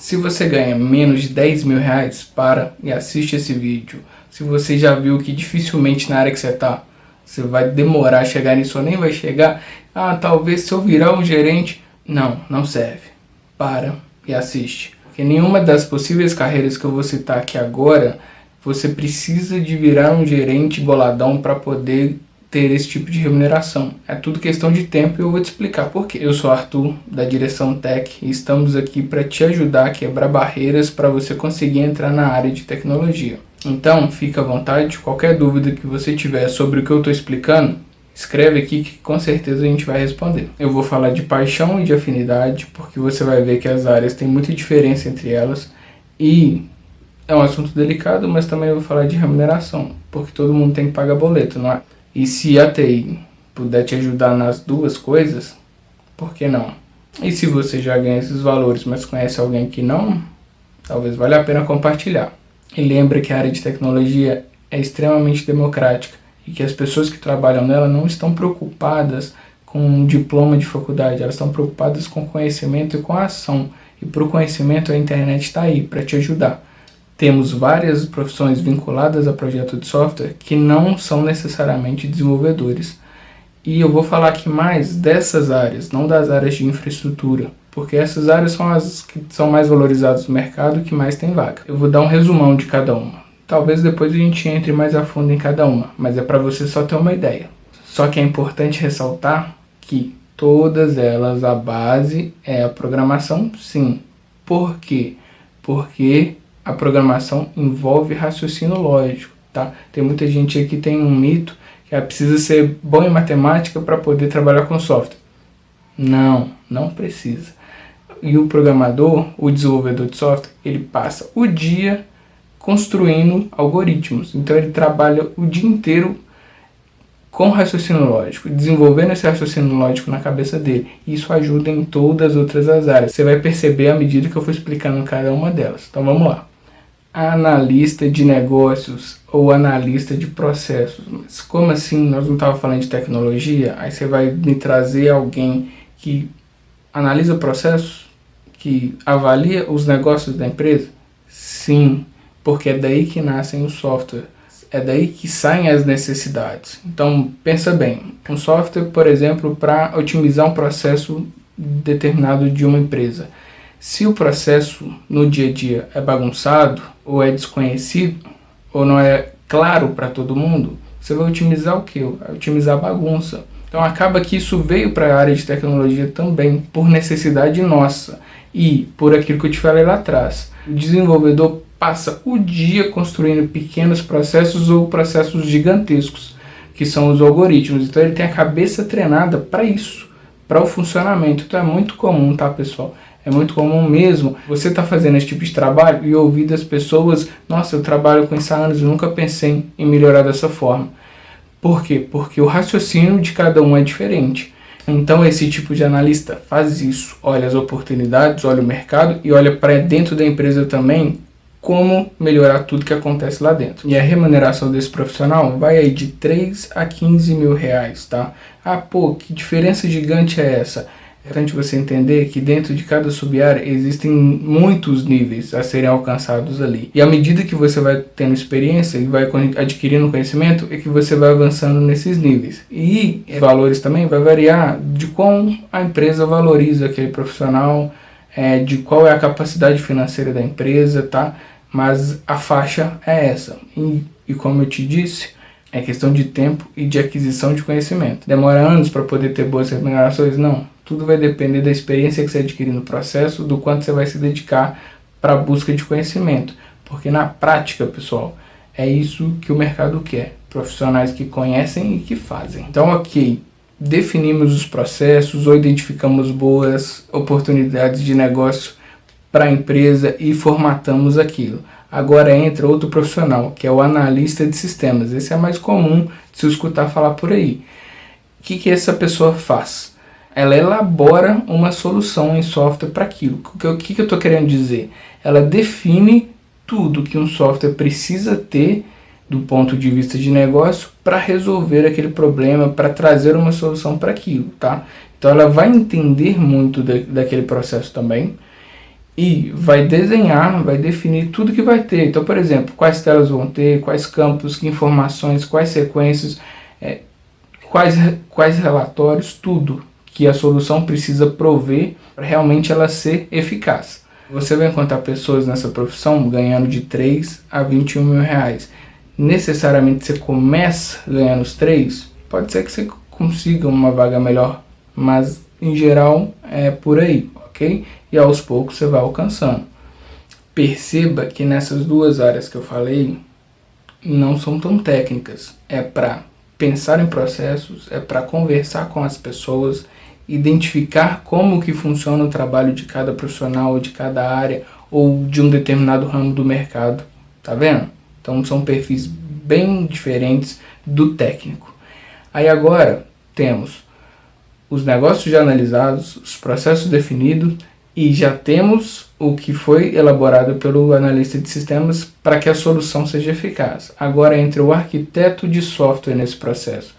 Se você ganha menos de 10 mil reais, para e assiste esse vídeo. Se você já viu que dificilmente na área que você está, você vai demorar a chegar nisso ou nem vai chegar, talvez se eu virar um gerente, não serve. Para e assiste. Porque nenhuma das possíveis carreiras que eu vou citar aqui agora, você precisa de virar um gerente boladão para poder ter esse tipo de remuneração. É tudo questão de tempo e eu vou te explicar por quê. Eu sou Arthur, da Direção Tech, e estamos aqui para te ajudar a quebrar barreiras para você conseguir entrar na área de tecnologia. Então, fica à vontade, qualquer dúvida que você tiver sobre o que eu estou explicando, escreve aqui que com certeza a gente vai responder. Eu vou falar de paixão e de afinidade, porque você vai ver que as áreas têm muita diferença entre elas, e é um assunto delicado, mas também eu vou falar de remuneração, porque todo mundo tem que pagar boleto, não é? E se a TI puder te ajudar nas duas coisas, por que não? E se você já ganha esses valores, mas conhece alguém que não, talvez valha a pena compartilhar. E lembra que a área de tecnologia é extremamente democrática e que as pessoas que trabalham nela não estão preocupadas com um diploma de faculdade, elas estão preocupadas com conhecimento e com a ação. E para o conhecimento a internet está aí para te ajudar. Temos várias profissões vinculadas a projeto de software que não são necessariamente desenvolvedores. E eu vou falar aqui mais dessas áreas, não das áreas de infraestrutura, porque essas áreas são as que são mais valorizadas no mercado e que mais tem vaga. Eu vou dar um resumão de cada uma. Talvez depois a gente entre mais a fundo em cada uma, mas é para você só ter uma ideia. Só que é importante ressaltar que todas elas, a base é a programação, sim. Por quê? Porque a programação envolve raciocínio lógico, tá? Tem muita gente aqui que tem um mito que precisa ser bom em matemática para poder trabalhar com software. Não precisa. E o programador, o desenvolvedor de software, ele passa o dia construindo algoritmos. Então ele trabalha o dia inteiro com raciocínio lógico, desenvolvendo esse raciocínio lógico na cabeça dele. Isso ajuda em todas as outras áreas. Você vai perceber à medida que eu for explicando cada uma delas. Então vamos lá. Analista de negócios ou analista de processos. Mas como assim? Nós não estávamos falando de tecnologia? Aí você vai me trazer alguém que analisa processos, que avalia os negócios da empresa? Sim, porque é daí que nascem os softwares. É daí que saem as necessidades. Então, pensa bem. Um software, por exemplo, para otimizar um processo determinado de uma empresa. Se o processo no dia a dia é bagunçado, ou é desconhecido, ou não é claro para todo mundo, você vai otimizar o quê? Vai otimizar a bagunça. Então acaba que isso veio para a área de tecnologia também, por necessidade nossa e por aquilo que eu te falei lá atrás. O desenvolvedor passa o dia construindo pequenos processos ou processos gigantescos, que são os algoritmos. Então ele tem a cabeça treinada para isso, para o funcionamento. Então é muito comum, tá, pessoal? É muito comum mesmo você tá fazendo esse tipo de trabalho e ouvir das pessoas: nossa, eu trabalho com isso há anos e nunca pensei em melhorar dessa forma. Por quê? Porque o raciocínio de cada um é diferente. Então esse tipo de analista faz isso, olha as oportunidades, olha o mercado e olha para dentro da empresa também como melhorar tudo que acontece lá dentro. E a remuneração desse profissional vai aí de 3 a 15 mil reais, tá? Que diferença gigante é essa? É importante você entender que dentro de cada sub-área existem muitos níveis a serem alcançados ali. E à medida que você vai tendo experiência e vai adquirindo conhecimento, é que você vai avançando nesses níveis. E os valores também vai variar de quão a empresa valoriza aquele profissional, de qual é a capacidade financeira da empresa, tá? Mas a faixa é essa. E como eu te disse, é questão de tempo e de aquisição de conhecimento. Demora anos para poder ter boas remunerações? Não. Tudo vai depender da experiência que você adquirir no processo, do quanto você vai se dedicar para a busca de conhecimento. Porque na prática, pessoal, é isso que o mercado quer. Profissionais que conhecem e que fazem. Então, ok, definimos os processos ou identificamos boas oportunidades de negócio para a empresa e formatamos aquilo. Agora entra outro profissional, que é o analista de sistemas. Esse é mais comum de se escutar falar por aí. O que essa pessoa faz? Ela elabora uma solução em software para aquilo. O que eu estou querendo dizer? Ela define tudo que um software precisa ter do ponto de vista de negócio para resolver aquele problema, para trazer uma solução para aquilo, tá? Então ela vai entender muito daquele processo também e vai desenhar, vai definir tudo que vai ter. Então, por exemplo, quais telas vão ter, quais campos, que informações, quais sequências, quais relatórios, tudo que a solução precisa prover para realmente ela ser eficaz. Você vai encontrar pessoas nessa profissão ganhando de 3 a 21 mil reais. Necessariamente você começa ganhando os 3, pode ser que você consiga uma vaga melhor, mas em geral é por aí, ok? E aos poucos você vai alcançando. Perceba que nessas duas áreas que eu falei não são tão técnicas, é para pensar em processos, é para conversar com as pessoas, identificar como que funciona o trabalho de cada profissional, de cada área ou de um determinado ramo do mercado, tá vendo? Então são perfis bem diferentes do técnico. Aí agora temos os negócios já analisados, os processos definidos e já temos o que foi elaborado pelo analista de sistemas para que a solução seja eficaz. Agora entra o arquiteto de software nesse processo.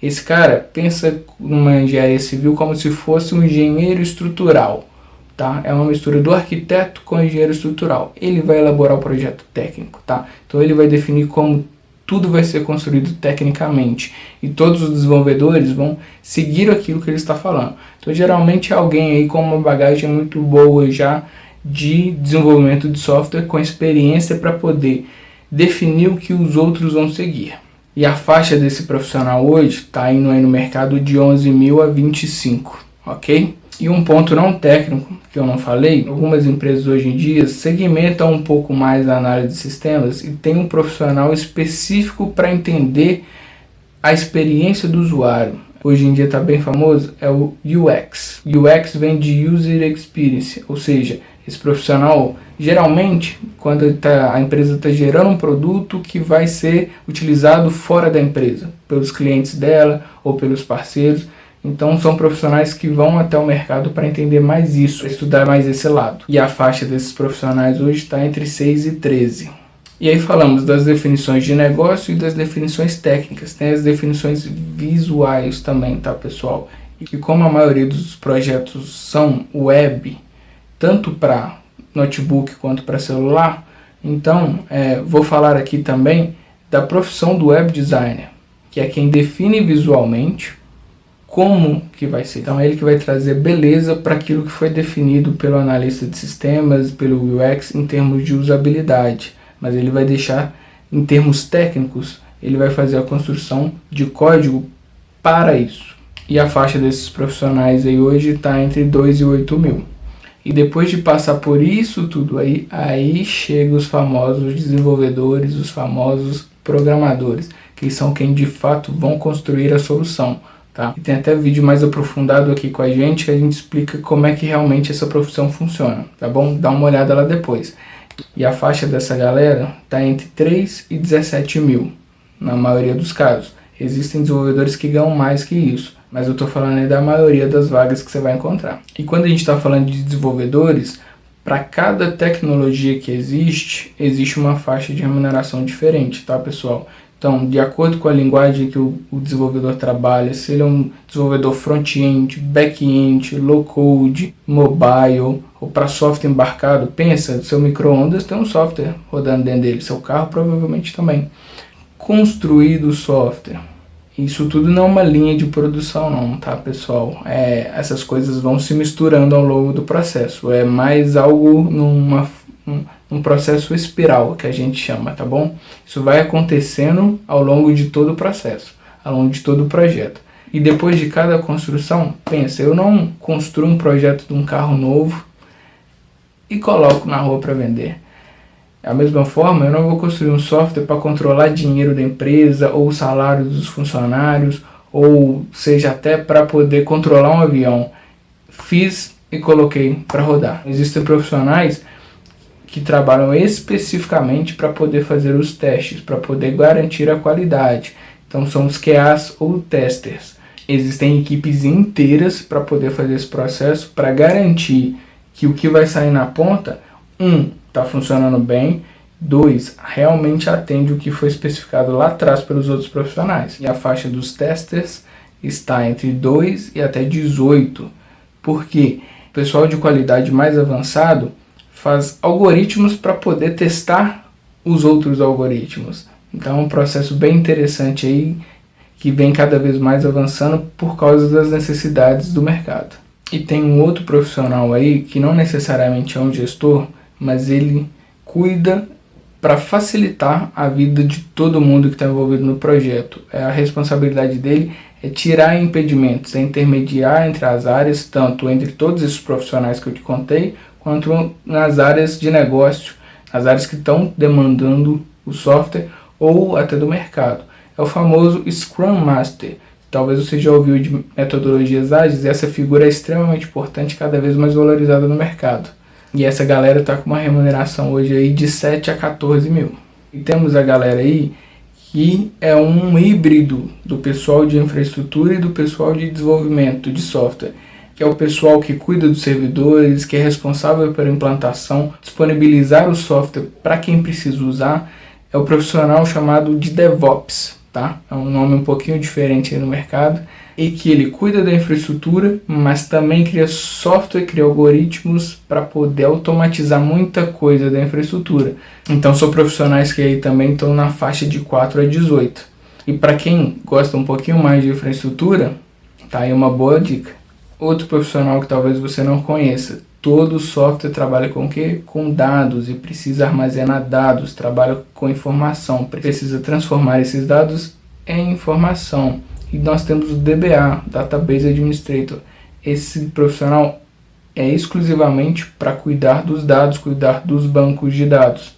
Esse cara pensa numa engenharia civil como se fosse um engenheiro estrutural, tá? É uma mistura do arquiteto com o engenheiro estrutural. Ele vai elaborar o projeto técnico, tá? Então ele vai definir como tudo vai ser construído tecnicamente e todos os desenvolvedores vão seguir aquilo que ele está falando. Então geralmente é alguém aí com uma bagagem muito boa já de desenvolvimento de software, com experiência para poder definir o que os outros vão seguir. E a faixa desse profissional hoje está indo aí no mercado de 11 mil a 25, ok? E um ponto não técnico, que eu não falei, algumas empresas hoje em dia segmentam um pouco mais a análise de sistemas e tem um profissional específico para entender a experiência do usuário. Hoje em dia está bem famoso, é o UX. UX vem de User Experience, ou seja, esse profissional, geralmente, quando a empresa está gerando um produto que vai ser utilizado fora da empresa, pelos clientes dela ou pelos parceiros. Então são profissionais que vão até o mercado para entender mais isso, estudar mais esse lado. E a faixa desses profissionais hoje está entre 6 e 13. E aí falamos das definições de negócio e das definições técnicas. Tem as definições visuais também, tá, pessoal? E como a maioria dos projetos são web, tanto para notebook quanto para celular, então vou falar aqui também da profissão do web designer, que é quem define visualmente como que vai ser. Então é ele que vai trazer beleza para aquilo que foi definido pelo analista de sistemas, pelo UX em termos de usabilidade, mas ele vai deixar em termos técnicos, ele vai fazer a construção de código para isso. E a faixa desses profissionais aí hoje está entre 2 e 8 mil. E depois de passar por isso tudo aí chegam os famosos desenvolvedores, os famosos programadores, que são quem de fato vão construir a solução, tá? E tem até vídeo mais aprofundado aqui com a gente que a gente explica como é que realmente essa profissão funciona, tá bom? Dá uma olhada lá depois. E a faixa dessa galera está entre 3 e 17 mil, na maioria dos casos. Existem desenvolvedores que ganham mais que isso, mas eu estou falando aí da maioria das vagas que você vai encontrar. E quando a gente está falando de desenvolvedores, para cada tecnologia que existe uma faixa de remuneração diferente, tá, pessoal? Então, de acordo com a linguagem que o desenvolvedor trabalha, se ele é um desenvolvedor front-end, back-end, low-code, mobile, ou para software embarcado, pensa, seu micro-ondas tem um software rodando dentro dele, seu carro provavelmente também. Construído o software. Isso tudo não é uma linha de produção não, tá, pessoal? Essas coisas vão se misturando ao longo do processo. É mais algo num processo espiral, que a gente chama, tá bom? Isso vai acontecendo ao longo de todo o processo, ao longo de todo o projeto. E depois de cada construção, pensa, eu não construo um projeto de um carro novo e coloco na rua para vender. Da mesma forma, eu não vou construir um software para controlar dinheiro da empresa ou o salário dos funcionários, ou seja, até para poder controlar um avião. Fiz e coloquei para rodar. Existem profissionais que trabalham especificamente para poder fazer os testes, para poder garantir a qualidade. Então são os QAs ou testers. Existem equipes inteiras para poder fazer esse processo, para garantir que o que vai sair na ponta, está funcionando bem, 2, realmente atende o que foi especificado lá atrás pelos outros profissionais. E a faixa dos testers está entre 2 e até 18, porque o pessoal de qualidade mais avançado faz algoritmos para poder testar os outros algoritmos. Então é um processo bem interessante aí, que vem cada vez mais avançando por causa das necessidades do mercado. E tem um outro profissional aí, que não necessariamente é um gestor, mas ele cuida para facilitar a vida de todo mundo que está envolvido no projeto. A responsabilidade dele é tirar impedimentos, é intermediar entre as áreas, tanto entre todos esses profissionais que eu te contei, quanto nas áreas de negócio, as áreas que estão demandando o software ou até do mercado. É o famoso Scrum Master. Talvez você já ouviu de metodologias ágeis, e essa figura é extremamente importante, cada vez mais valorizada no mercado. E essa galera está com uma remuneração hoje aí de 7 a 14 mil. E temos a galera aí que é um híbrido do pessoal de infraestrutura e do pessoal de desenvolvimento de software, que é o pessoal que cuida dos servidores, que é responsável pela implantação, disponibilizar o software para quem precisa usar. É o profissional chamado de DevOps, tá? É um nome um pouquinho diferente aí no mercado, e que ele cuida da infraestrutura, mas também cria software, cria algoritmos para poder automatizar muita coisa da infraestrutura. Então são profissionais que aí também estão na faixa de 4 a 18. E para quem gosta um pouquinho mais de infraestrutura, tá aí uma boa dica. Outro profissional que talvez você não conheça: todo software trabalha com o quê? Com dados, e precisa armazenar dados, trabalha com informação, precisa transformar esses dados em informação. E nós temos o DBA, Database Administrator. Esse profissional é exclusivamente para cuidar dos dados, cuidar dos bancos de dados.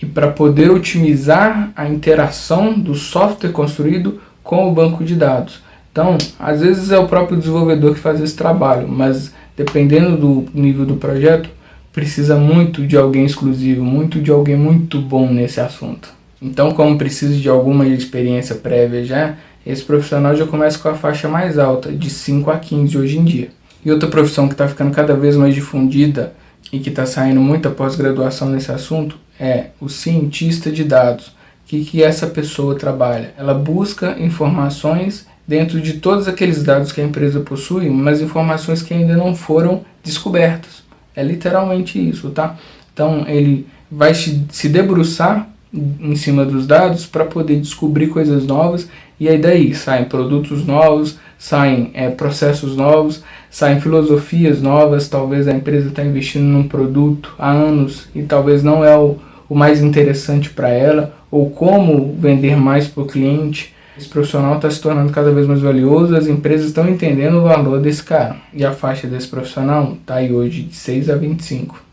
E para poder otimizar a interação do software construído com o banco de dados. Então, às vezes é o próprio desenvolvedor que faz esse trabalho, mas dependendo do nível do projeto, precisa muito de alguém exclusivo, muito de alguém muito bom nesse assunto. Então, como precisa de alguma experiência prévia já, esse profissional já começa com a faixa mais alta, de 5 a 15 hoje em dia. E outra profissão que está ficando cada vez mais difundida e que está saindo muita pós-graduação nesse assunto é o cientista de dados. O que essa pessoa trabalha? Ela busca informações dentro de todos aqueles dados que a empresa possui, mas informações que ainda não foram descobertas. É literalmente isso, tá? Então ele vai se debruçar em cima dos dados para poder descobrir coisas novas, e aí daí saem produtos novos, saem processos novos, saem filosofias novas. Talvez a empresa está investindo num produto há anos e talvez não é o mais interessante para ela, ou como vender mais para o cliente. Esse profissional está se tornando cada vez mais valioso, as empresas estão entendendo o valor desse cara, e a faixa desse profissional está aí hoje de 6 a 25.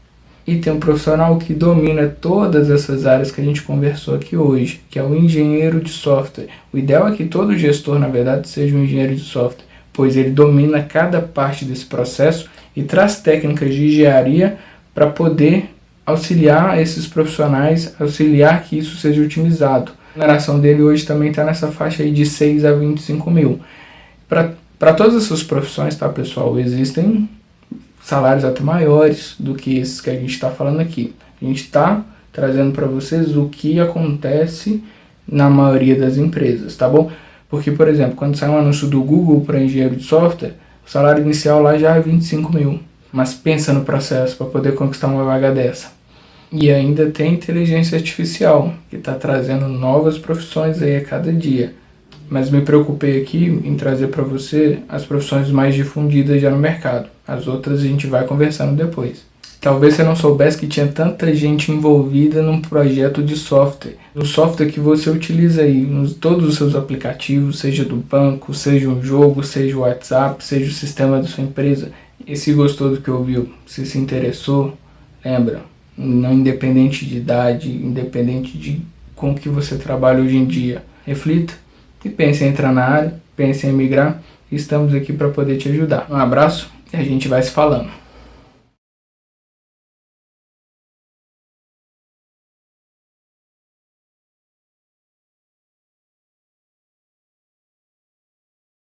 E tem um profissional que domina todas essas áreas que a gente conversou aqui hoje, que é o engenheiro de software. O ideal é que todo gestor, na verdade, seja um engenheiro de software, pois ele domina cada parte desse processo e traz técnicas de engenharia para poder auxiliar esses profissionais, auxiliar que isso seja otimizado. A remuneração dele hoje também está nessa faixa aí de 6 a 25 mil. Para todas essas profissões, tá, pessoal, existem salários até maiores do que esses que a gente está falando aqui. A gente está trazendo para vocês o que acontece na maioria das empresas, tá bom? Porque, por exemplo, quando sai um anúncio do Google para engenheiro de software, o salário inicial lá já é 25 mil. Mas pensa no processo para poder conquistar uma vaga dessa. E ainda tem inteligência artificial, que está trazendo novas profissões aí a cada dia. Mas me preocupei aqui em trazer para você as profissões mais difundidas já no mercado. As outras a gente vai conversando depois. Talvez você não soubesse que tinha tanta gente envolvida num projeto de software. No software que você utiliza aí, nos todos os seus aplicativos, seja do banco, seja um jogo, seja o WhatsApp, seja o sistema da sua empresa. E se gostou do que ouviu, se interessou, lembra, não independente de idade, independente de com que você trabalha hoje em dia, reflita e pense em entrar na área, pense em migrar. Estamos aqui para poder te ajudar. Um abraço e a gente vai se falando.